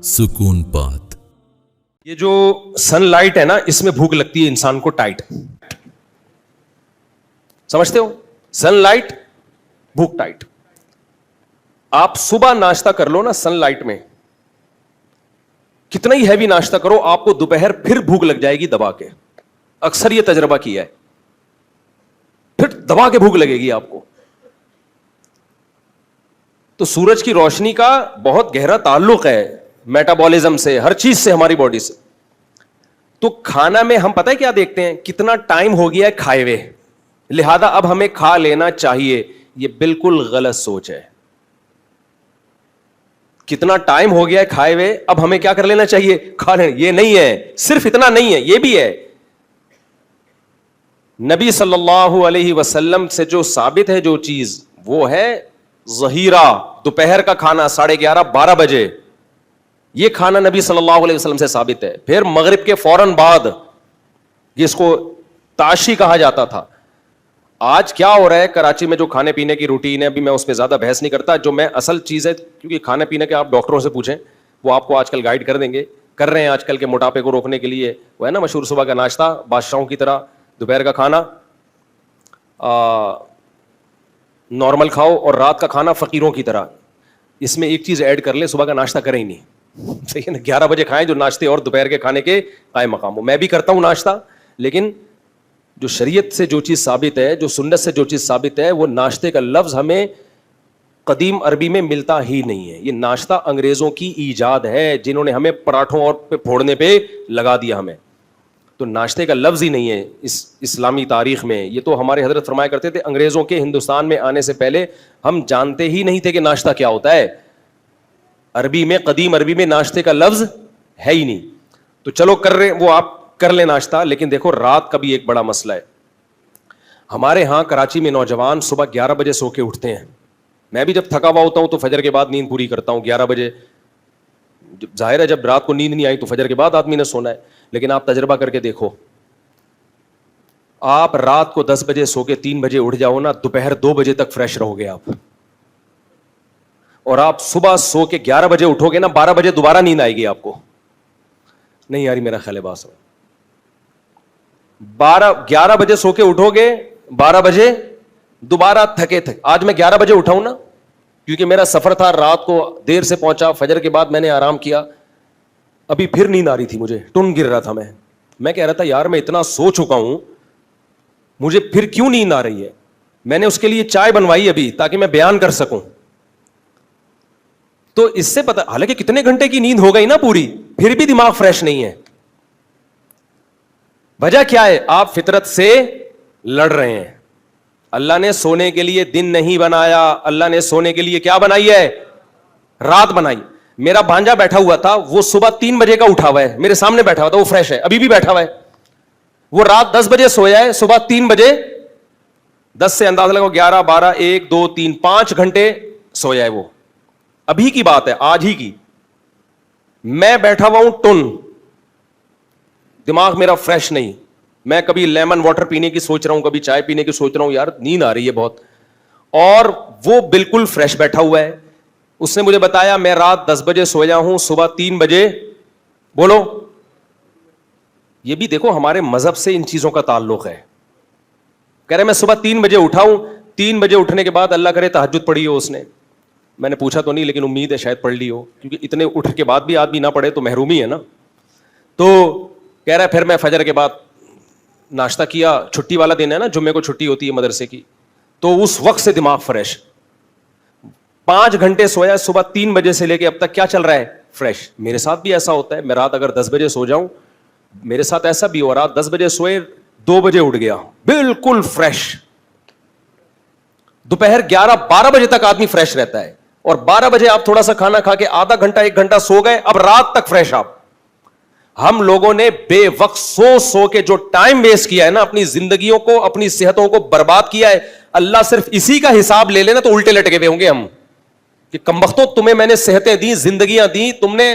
سکون پات. یہ جو سن لائٹ ہے نا, اس میں بھوک لگتی ہے انسان کو ٹائٹ, سمجھتے ہو؟ سن لائٹ بھوک ٹائٹ. آپ صبح ناشتہ کر لو نا سن لائٹ میں, کتنا ہی ہیوی ناشتہ کرو, آپ کو دوپہر پھر بھوک لگ جائے گی دبا کے. اکثر یہ تجربہ کیا ہے, پھر دبا کے بھوک لگے گی آپ کو. تو سورج کی روشنی کا بہت گہرا تعلق ہے میٹابولزم سے, ہر چیز سے, ہماری باڈی سے. تو کھانا میں ہم پتہ ہے کیا دیکھتے ہیں, کتنا ٹائم ہو گیا ہے کھائے ہوئے, لہذا اب ہمیں کھا لینا چاہیے. یہ بالکل غلط سوچ ہے. کتنا ٹائم ہو گیا ہے کھائے ہوئے, اب ہمیں کیا کر لینا چاہیے, کھا لینا. یہ نہیں ہے, صرف اتنا نہیں ہے, یہ بھی ہے. نبی صلی اللہ علیہ وسلم سے جو ثابت ہے جو چیز, وہ ہے ظہیرہ, دوپہر کا کھانا 11:30 12 بجے. یہ کھانا نبی صلی اللہ علیہ وسلم سے ثابت ہے. پھر مغرب کے فوراً بعد, جس کو تعشی کہا جاتا تھا. آج کیا ہو رہا ہے کراچی میں, جو کھانے پینے کی روٹین ہے, ابھی میں اس پہ زیادہ بحث نہیں کرتا. جو میں اصل چیز ہے, کیونکہ کھانے پینے کے آپ ڈاکٹروں سے پوچھیں, وہ آپ کو آج کل گائیڈ کر دیں گے, کر رہے ہیں آج کل کے موٹاپے کو روکنے کے لیے. وہ ہے نا مشہور, صبح کا ناشتہ بادشاہوں کی طرح, دوپہر کا کھانا نارمل کھاؤ, اور رات کا کھانا فقیروں کی طرح. اس میں ایک چیز ایڈ کر لیں, صبح کا ناشتہ کریں ہی نہیں, صحیح ہے نا. 11 بجے کھائیں, جو ناشتے اور دوپہر کے کھانے کے قائم مقام ہو. میں بھی کرتا ہوں ناشتہ, لیکن جو شریعت سے جو چیز ثابت ہے, جو سنت سے جو چیز ثابت ہے, وہ ناشتے کا لفظ ہمیں قدیم عربی میں ملتا ہی نہیں ہے. یہ ناشتہ انگریزوں کی ایجاد ہے, جنہوں نے ہمیں پراٹھوں اور پہ پھوڑنے پہ لگا دیا ہمیں. تو ناشتے کا لفظ ہی نہیں ہے اس اسلامی تاریخ میں. یہ تو ہمارے حضرت فرمایا کرتے تھے, انگریزوں کے ہندوستان میں آنے سے پہلے ہم جانتے ہی نہیں تھے کہ ناشتہ کیا ہوتا ہے. عربی میں, قدیم عربی میں ناشتے کا لفظ ہے ہی نہیں. تو چلو کر رہے, وہ آپ کر لیں ناشتہ, لیکن دیکھو رات کا بھی ایک بڑا مسئلہ ہے. ہمارے ہاں کراچی میں نوجوان صبح 11 بجے سو کے اٹھتے ہیں. میں بھی جب تھکا ہوا ہوتا ہوں تو فجر کے بعد نیند پوری کرتا ہوں 11 بجے. ظاہر ہے جب رات کو نیند نہیں آئی تو فجر کے بعد آدمی نے سونا ہے. لیکن آپ تجربہ کر کے دیکھو, آپ رات کو 10 بجے سو کے 3 بجے اٹھ جاؤ نا, دوپہر 2 بجے تک فریش رہو گے آپ. اور آپ صبح سو کے 11 بجے اٹھو گے نا, 12 بجے دوبارہ نیند آئے گی آپ کو. نہیں یاری, میرا خیال ہے بات. 11 بجے سو کے اٹھو گے, 12 بجے دوبارہ تھکے. آج میں 11 بجے اٹھا ہوں نا, کیونکہ میرا سفر تھا, رات کو دیر سے پہنچا, فجر کے بعد میں نے آرام کیا. ابھی پھر نیند آ رہی تھی مجھے, ٹن گر رہا تھا. میں کہہ رہا تھا یار میں اتنا سو چکا ہوں, مجھے پھر کیوں نیند آ رہی ہے. میں نے اس کے لیے چائے بنوائی ابھی, تاکہ میں بیان کر سکوں. تو اس سے پتا, حالانکہ کتنے گھنٹے کی نیند ہو گئی نا پوری, پھر بھی دماغ فریش نہیں ہے. وجہ کیا ہے, آپ فطرت سے لڑ رہے ہیں. اللہ نے سونے کے لیے دن نہیں بنایا, اللہ نے سونے کے لیے کیا بنائی ہے, رات بنائی. میرا بھانجا بیٹھا ہوا تھا, وہ صبح 3 بجے کا اٹھا ہوا ہے, میرے سامنے بیٹھا ہوا تھا, وہ فریش ہے, ابھی بھی بیٹھا ہوا ہے. وہ رات 10 بجے سویا ہے, صبح 3 بجے, 10 سے اندازہ لگاؤ 11 12 1 2 3 5 گھنٹے سویا ہے. وہ ابھی کی بات ہے, آج ہی کی. میں بیٹھا ہوا ہوں ٹن, دماغ میرا فریش نہیں. میں کبھی لیمن واٹر پینے کی سوچ رہا ہوں, کبھی چائے پینے کی سوچ رہا ہوں, یار نیند آ رہی ہے بہت. اور وہ بالکل فریش بیٹھا ہوا ہے. اس نے مجھے بتایا میں رات 10 بجے سویا ہوں, صبح 3 بجے. بولو, یہ بھی دیکھو ہمارے مذہب سے ان چیزوں کا تعلق ہے. کہہ رہے میں صبح 3 بجے اٹھا ہوں, 3 بجے اٹھنے کے بعد اللہ کرے تہجد پڑھی ہو اس نے. میں نے پوچھا تو نہیں, لیکن امید ہے شاید پڑھ لی ہو, کیونکہ اتنے اٹھ کے بعد بھی آدمی نہ پڑھے تو محرومی ہے نا. تو کہہ رہا ہے پھر میں فجر کے بعد ناشتہ کیا, چھٹی والا دن ہے نا, جمعے کو چھٹی ہوتی ہے مدرسے کی, تو اس وقت سے دماغ فریش. 5 گھنٹے سویا, صبح 3 بجے سے لے کے اب تک کیا چل رہا ہے, فریش. میرے ساتھ بھی ایسا ہوتا ہے, میں رات اگر 10 بجے سو جاؤں, میرے ساتھ ایسا بھی ہو, رات 10 بجے سوئے 2 بجے اٹھ گیا, بالکل فریش. دوپہر 11 12 بجے تک آدمی فریش رہتا ہے, اور 12 بجے آپ تھوڑا سا کھانا کھا کے آدھا گھنٹہ 1 گھنٹہ سو گئے, اب رات تک فریش آپ. ہم لوگوں نے بے وقت سو کے جو ٹائم ویسٹ کیا ہے نا, اپنی زندگیوں کو, اپنی صحتوں کو برباد کیا ہے. اللہ صرف اسی کا حساب لے لینا تو الٹے لٹکے ہوئے ہوں گے ہم, کہ کمبختوں تمہیں میں نے صحتیں دی, زندگیاں دی, تم نے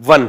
1।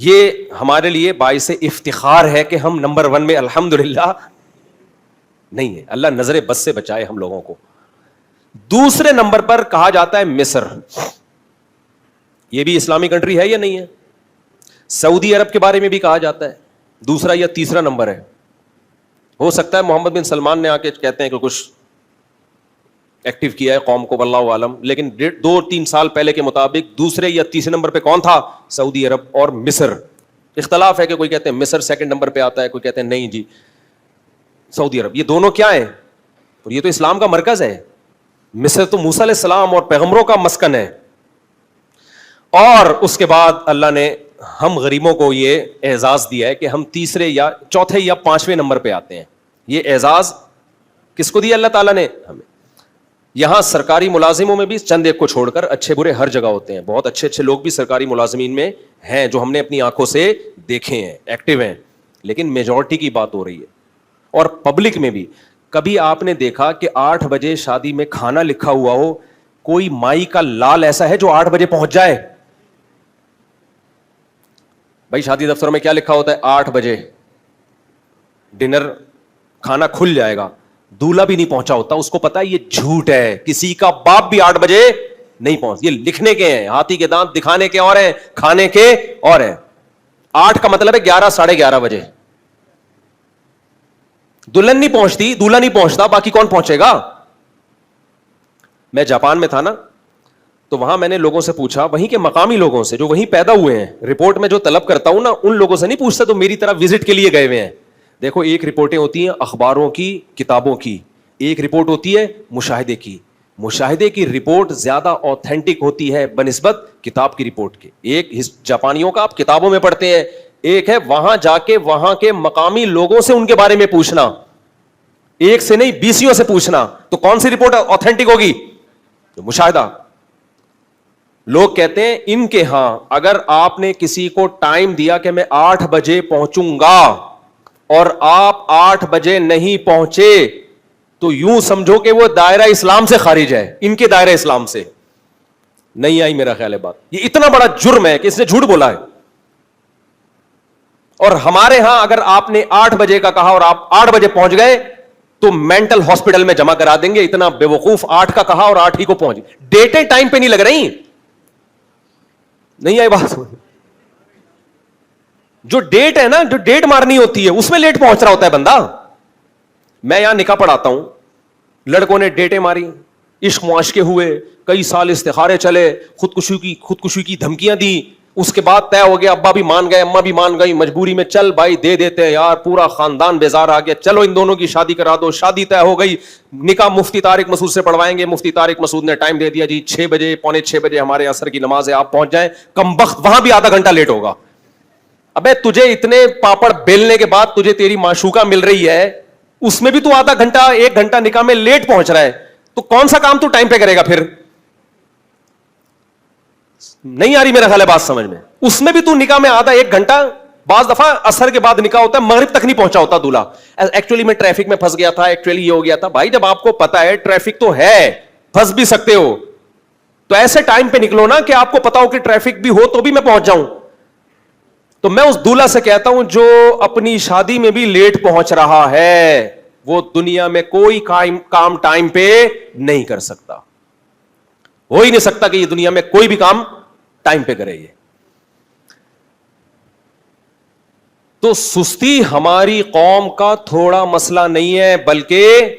یہ ہمارے لیے باعث افتخار ہے کہ ہم نمبر 1 میں الحمدللہ نہیں ہے. اللہ نظر بد سے بچائے ہم لوگوں کو. دوسرے نمبر پر کہا جاتا ہے مصر. یہ بھی اسلامی کنٹری ہے یا نہیں ہے؟ سعودی عرب کے بارے میں بھی کہا جاتا ہے. دوسرا یا تیسرا نمبر ہے. ہو سکتا ہے محمد بن سلمان نے آ کے کہتے ہیں کہ کچھ ایکٹیو کیا ہے قوم کو، واللہ عالم، لیکن 2-3 سال پہلے کے مطابق دوسرے یا تیسرے نمبر پہ کون تھا؟ سعودی عرب اور مصر. اختلاف ہے کہ کوئی کہتے ہیں مصر سیکنڈ نمبر پہ آتا ہے، کوئی کہتے ہیں نہیں جی سعودی عرب. یہ دونوں کیا ہیں؟ اور یہ تو اسلام کا مرکز ہے. مصر تو موسیٰ علیہ السلام اور پیغمبروں کا مسکن ہے. اور اس کے بعد اللہ نے ہم غریبوں کو یہ اعزاز دیا ہے کہ ہم تیسرے یا چوتھے یا 5ویں نمبر پہ آتے ہیں. یہ اعزاز کس کو دیا اللہ تعالیٰ نے؟ ہمیں. یہاں سرکاری ملازموں میں بھی چند ایک کو چھوڑ کر اچھے برے ہر جگہ ہوتے ہیں. بہت اچھے اچھے لوگ بھی سرکاری ملازمین میں ہیں جو ہم نے اپنی آنکھوں سے دیکھے ہیں، ایکٹیو ہیں. لیکن میجورٹی کی بات ہو رہی ہے. اور پبلک میں بھی کبھی آپ نے دیکھا کہ 8 بجے شادی میں کھانا لکھا ہوا ہو، کوئی مائی کا لال ایسا ہے جو 8 بجے پہنچ جائے؟ بھائی شادی دفتر میں کیا لکھا ہوتا ہے؟ 8 بجے ڈنر کھانا کھل جائے گا. دولہا بھی نہیں پہنچا ہوتا، اس کو پتا ہے یہ جھوٹ ہے. کسی کا باپ بھی 8 بجے نہیں پہنچ. یہ لکھنے کے ہیں، ہاتھی کے دانت دکھانے کے اور ہیں، کھانے کے اور ہیں. 8 کا مطلب ہے 11 ساڑھے 11 بجے. دلہن نہیں پہنچتی، دولہا نہیں پہنچتا، باقی کون پہنچے گا؟ میں جاپان میں تھا نا، تو وہاں میں نے لوگوں سے پوچھا، وہیں کے مقامی لوگوں سے جو وہیں پیدا ہوئے ہیں. رپورٹ میں جو طلب کرتا ہوں نا، ان لوگوں سے نہیں پوچھتا تو میری طرح وزٹ کے لیے گئے ہوئے ہیں. دیکھو ایک رپورٹیں ہوتی ہیں اخباروں کی، کتابوں کی، ایک رپورٹ ہوتی ہے مشاہدے کی. مشاہدے کی رپورٹ زیادہ اوتھینٹک ہوتی ہے بنسبت کتاب کی رپورٹ کے. ایک جاپانیوں کا آپ کتابوں میں پڑھتے ہیں، ایک ہے وہاں جا کے وہاں کے مقامی لوگوں سے ان کے بارے میں پوچھنا. ایک سے نہیں 20 سے پوچھنا. تو کون سی رپورٹ اوتھینٹک ہوگی؟ مشاہدہ. لوگ کہتے ہیں ان کے ہاں اگر آپ نے کسی کو ٹائم دیا کہ میں 8 بجے پہنچوں گا اور آپ 8 بجے نہیں پہنچے تو یوں سمجھو کہ وہ دائرہ اسلام سے خارج ہے، ان کے دائرہ اسلام سے. نہیں آئی میرا خیال ہے بات. یہ اتنا بڑا جرم ہے کہ اس نے جھوٹ بولا ہے. اور ہمارے ہاں اگر آپ نے 8 بجے کا کہا اور آپ 8 بجے پہنچ گئے تو مینٹل ہاسپٹل میں جمع کرا دیں گے. اتنا بے وقوف. 8 کا کہا اور 8 ہی کو پہنچ. ڈیٹیں ٹائم پہ نہیں لگ رہی. نہیں آئی بات؟ جو ڈیٹ ہے نا، جو ڈیٹ مارنی ہوتی ہے اس میں لیٹ پہنچ رہا ہوتا ہے بندہ. میں یہاں نکاح پڑھاتا ہوں، لڑکوں نے ڈیٹیں ماری، عشق معاشقے ہوئے، کئی سال استخارے چلے، خودکشی کی دھمکیاں دی. اس کے بعد طے ہو گیا، ابا بھی مان گئے، اماں بھی مان گئی، مجبوری میں چل بھائی دے دیتے ہیں یار، پورا خاندان بیزار آ گیا، چلو ان دونوں کی شادی کرا دو. شادی طے ہو گئی، نکاح مفتی طارق مسعود سے پڑھوائیں گے. مفتی طارق مسعود نے ٹائم دے دیا جی 6 بجے، پونے 6 بجے ہمارے عصر کی نماز ہے، آپ پہنچ جائیں. کمبخت وہاں بھی آدھا گھنٹہ لیٹ ہوگا. ابے تجھے اتنے پاپڑ بیلنے کے بعد تجھے تیری معشوقہ مل رہی ہے، اس میں بھی تو آدھا گھنٹہ 1 گھنٹہ نکاح میں لیٹ پہنچ رہا ہے، تو کون سا کام تو ٹائم پہ کرے گا پھر؟ نہیں آ رہی میرا خیال ہے بات سمجھ میں. اس میں بھی تو نکاح میں آدھا 1 گھنٹہ، بعض دفعہ عصر کے بعد نکاح ہوتا ہے مغرب تک نہیں پہنچا ہوتا دولہا. ایکچولی میں ٹریفک میں پھنس گیا تھا، ایکچولی یہ ہو گیا تھا. بھائی جب آپ کو پتا ہے ٹریفک تو ہے، پھنس بھی سکتے ہو، تو ایسے ٹائم پہ نکلو نا کہ آپ کو پتا ہو کہ ٹریفک بھی ہو تو بھی میں پہنچ جاؤں. تو میں اس دولہا سے کہتا ہوں جو اپنی شادی میں بھی لیٹ پہنچ رہا ہے، وہ دنیا میں کوئی کام ٹائم پہ نہیں کر سکتا. ہو ہی نہیں سکتا کہ یہ دنیا میں کوئی بھی کام ٹائم پہ کرے. یہ تو سستی ہماری قوم کا تھوڑا مسئلہ نہیں ہے، بلکہ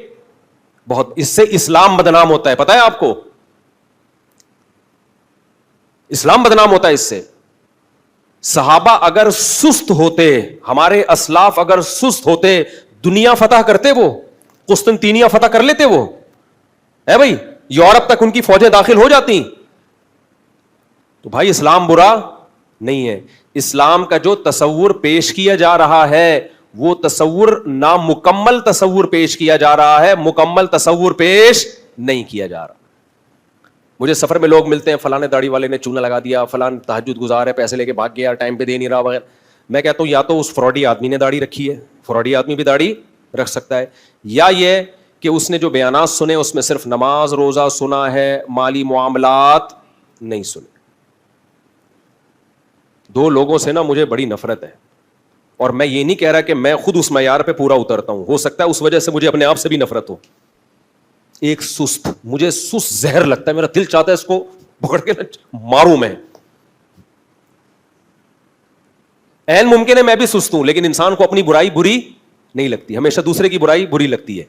بہت. اس سے اسلام بدنام ہوتا ہے، پتا ہے آپ کو؟ اسلام بدنام ہوتا ہے اس سے. صحابہ اگر سست ہوتے، ہمارے اسلاف اگر سست ہوتے، دنیا فتح کرتے، وہ قسطنطینیہ فتح کر لیتے. وہ ہے بھائی، یورپ تک ان کی فوجیں داخل ہو جاتی. تو بھائی اسلام برا نہیں ہے. اسلام کا جو تصور پیش کیا جا رہا ہے وہ تصور نامکمل تصور پیش کیا جا رہا ہے، مکمل تصور پیش نہیں کیا جا رہا. مجھے سفر میں لوگ ملتے ہیں، فلاں داڑھی والے نے چونا لگا دیا، فلاں تہجد گزار ہے، پیسے لے کے بھاگ گیا، ٹائم پہ دے نہیں رہا وغیرہ. میں کہتا ہوں یا تو اس فراڈی آدمی نے داڑھی رکھی ہے، فراڈی آدمی بھی داڑھی رکھ سکتا ہے، یا یہ کہ اس نے جو بیانات سنے اس میں صرف نماز روزہ سنا ہے، مالی معاملات نہیں سنے. دو لوگوں سے نا مجھے بڑی نفرت ہے, اور میں یہ نہیں کہہ رہا کہ میں خود اس معیار پہ پورا اترتا ہوں, ہو سکتا ہے اس وجہ سے مجھے اپنے آپ سے بھی نفرت ہو. ایک سست, مجھے سست زہر لگتا ہے, میرا دل چاہتا ہے اس کو پکڑ کے ماروں میں. عین ممکن ہے میں بھی سست ہوں, لیکن انسان کو اپنی برائی بری نہیں لگتی, ہمیشہ دوسرے کی برائی بری لگتی ہے.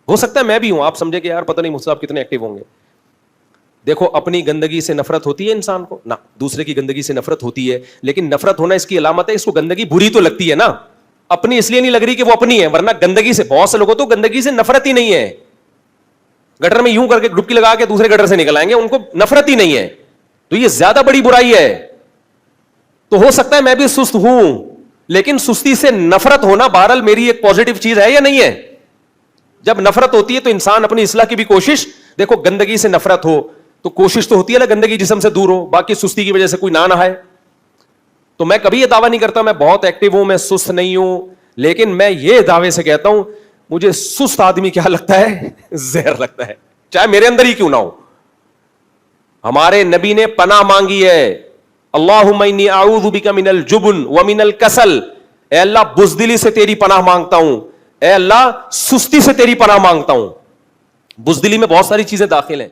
ہو سکتا ہے میں بھی ہوں, آپ سمجھے کہ یار پتہ نہیں مجھ سے آپ کتنے ایکٹیو ہوں گے. دیکھو اپنی گندگی سے نفرت ہوتی ہے انسان کو نہ, دوسرے کی گندگی سے نفرت ہوتی ہے, لیکن نفرت ہونا اس کی علامت ہے اس کو گندگی بری تو لگتی ہے نا, اپنی اس لیے نہیں لگ رہی کہ وہ اپنی ہے, ورنہ گندگی سے بہت سے لوگوں تو گندگی سے نفرت ہی نہیں ہے, گٹر میں یوں کر کے ڈبکی لگا کے دوسرے گٹر سے نکل آئیں گے, ان کو نفرت ہی نہیں ہے, تو یہ زیادہ بڑی برائی ہے. تو ہو سکتا ہے میں بھی سست ہوں, لیکن سستی سے نفرت ہونا بہرحال میری ایک پازیٹو چیز ہے یا نہیں ہے. جب نفرت ہوتی ہے تو انسان اپنی اصلاح کی بھی کوشش, دیکھو گندگی سے نفرت ہو تو کوشش تو ہوتی ہے نا گندگی جسم سے دور ہو, باقی سستی کی وجہ سے کوئی نہ نہائے. تو میں کبھی یہ دعویٰ نہیں کرتا میں بہت ایکٹیو ہوں, میں سست نہیں ہوں, لیکن میں یہ دعوے سے کہتا ہوں مجھے سست آدمی کیا لگتا ہے, زہر لگتا ہے, چاہے میرے اندر ہی کیوں نہ ہو. ہمارے نبی نے پناہ مانگی ہے, اللہم انی اعوذ بک من الجبن ومن الکسل, اے اللہ بزدلی سے تیری پناہ مانگتا ہوں, اے اللہ سستی سے تیری پناہ مانگتا ہوں. بزدلی میں بہت ساری چیزیں داخل ہیں.